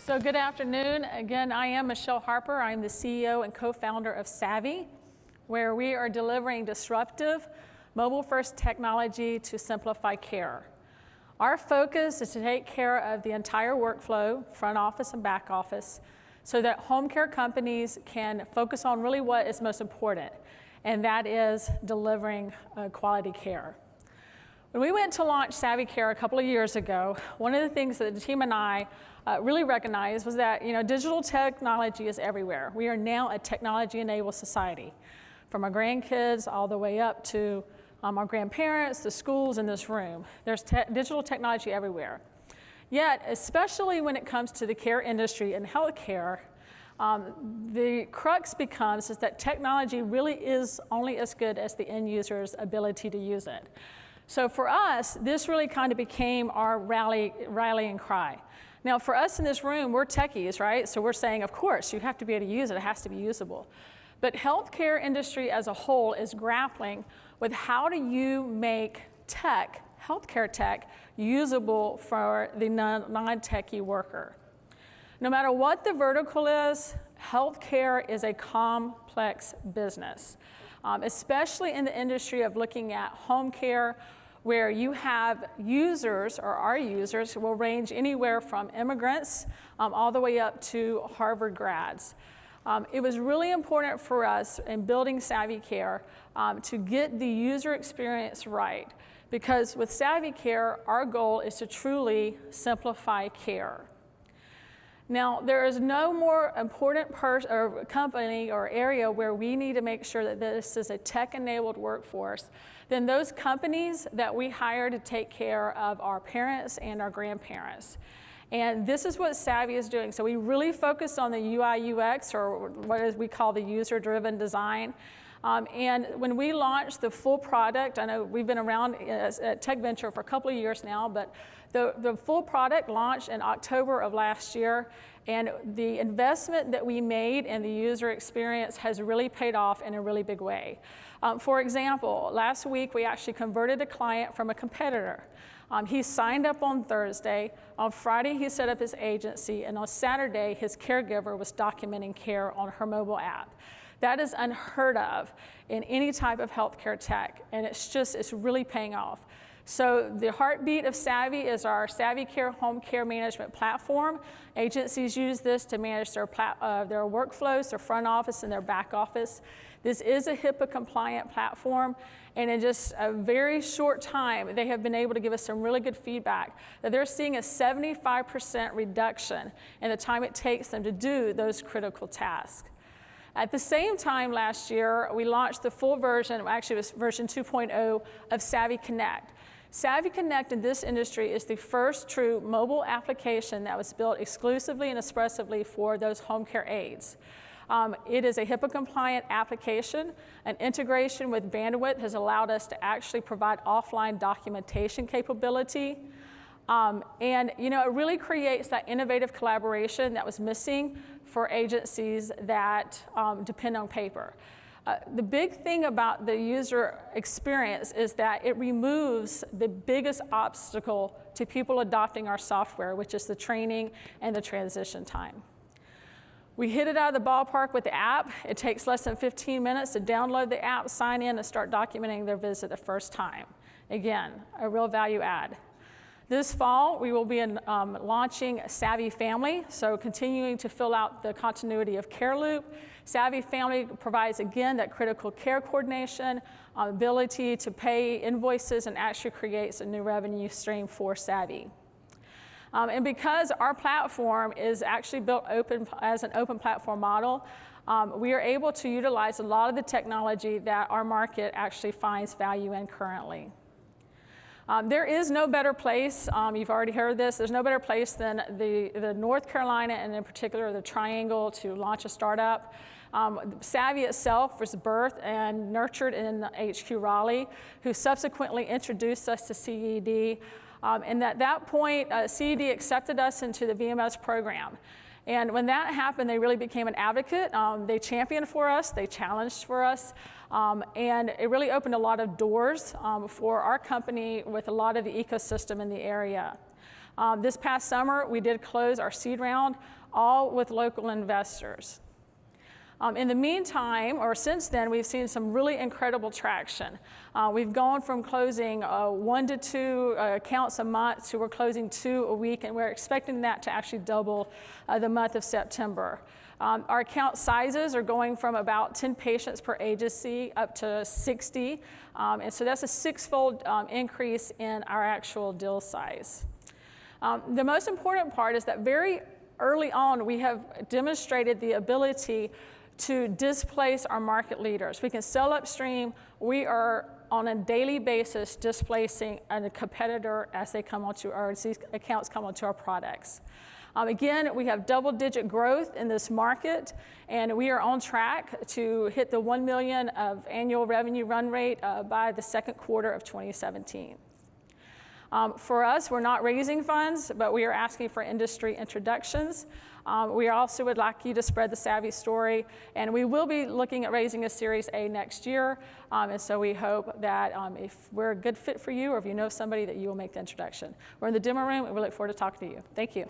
So good afternoon. Again, I am Michelle Harper. I'm the CEO and co-founder of Savii, where we are delivering disruptive, mobile-first technology to simplify care. Our focus is to take care of the entire workflow, front office and back office, so that home care companies can focus on really what is most important, and that is delivering quality care. When we went to launch Savii Care a couple of years ago, one of the things that the team and I really recognized was that digital technology is everywhere. We are now a technology-enabled society, from our grandkids all the way up to our grandparents, the schools in this room. There's digital technology everywhere. Yet, especially when it comes to the care industry and healthcare, the crux becomes is that technology really is only as good as the end user's ability to use it. So for us, this really kind of became our rallying cry. Now for us in this room, we're techies, right? So we're saying, of course, you have to be able to use it. It has to be usable. But healthcare industry as a whole is grappling with how do you make tech, healthcare tech, usable for the non-techie worker. No matter what the vertical is, healthcare is a complex business, especially in the industry of looking at home care, where you have users, or our users, will range anywhere from immigrants all the way up to Harvard grads. It was really important for us in building Savii Care to get the user experience right, because with Savii Care, our goal is to truly simplify care. Now, there is no more important company or area where we need to make sure that this is a tech-enabled workforce than those companies that we hire to take care of our parents and our grandparents. And this is what Savii is doing. So we really focus on the UI UX, or what we call the user-driven design. And when we launched the full product, I know we've been around at Tech Venture for a couple of years now, but the full product launched in October of last year, and the investment that we made in the user experience has really paid off in a really big way. For example, last week we actually converted a client from a competitor. He signed up on Thursday. On Friday, he set up his agency, and on Saturday, his caregiver was documenting care on her mobile app. That is unheard of in any type of healthcare tech, and it's really paying off. So the heartbeat of Savii is our Savii Care home care management platform. Agencies use this to manage their workflows, their front office and their back office. This is a HIPAA compliant platform, and in just a very short time, they have been able to give us some really good feedback that they're seeing a 75% reduction in the time it takes them to do those critical tasks. At the same time last year, we launched the full version, actually it was version 2.0 of Savii Connect. Savii Connect in this industry is the first true mobile application that was built exclusively and expressively for those home care aides. It is a HIPAA compliant application. An integration with Bandwidth has allowed us to actually provide offline documentation capability. And it really creates that innovative collaboration that was missing for agencies that depend on paper. The big thing about the user experience is that it removes the biggest obstacle to people adopting our software, which is the training and the transition time. We hit it out of the ballpark with the app. It takes less than 15 minutes to download the app, sign in, and start documenting their visit the first time. Again, a real value add. This fall, we will be launching Savii Family, so continuing to fill out the continuity of Care Loop. Savii Family provides, again, that critical care coordination, ability to pay invoices, and actually creates a new revenue stream for Savii. And because our platform is actually built as an open platform model, we are able to utilize a lot of the technology that our market actually finds value in currently. There is no better place, you've already heard this, there's no better place than the North Carolina, and in particular the Triangle, to launch a startup. Savii itself was birthed and nurtured in HQ Raleigh, who subsequently introduced us to CED. And at that point, CED accepted us into the VMS program. And when that happened, they really became an advocate. They championed for us, they challenged for us, and it really opened a lot of doors for our company with a lot of the ecosystem in the area. This past summer, we did close our seed round, all with local investors. In the meantime, or since then, we've seen some really incredible traction. We've gone from closing 1 to 2 accounts a month to we're closing 2 a week, and we're expecting that to actually double the month of September. Our account sizes are going from about 10 patients per agency up to 60, and so that's a 6-fold increase in our actual deal size. The most important part is that very early on, we have demonstrated the ability to displace our market leaders. We can sell upstream. We are on a daily basis displacing a competitor as they come onto our, as these accounts come onto our products. Again, we have double-digit growth in this market, and we are on track to hit the $1 million of annual revenue run rate by the second quarter of 2017. For us, we're not raising funds, but we are asking for industry introductions. We also would like you to spread the Savii story, and we will be looking at raising a Series A next year, and so we hope that if we're a good fit for you, or if you know somebody, that you will make the introduction. We're in the demo room, and we look forward to talking to you. Thank you.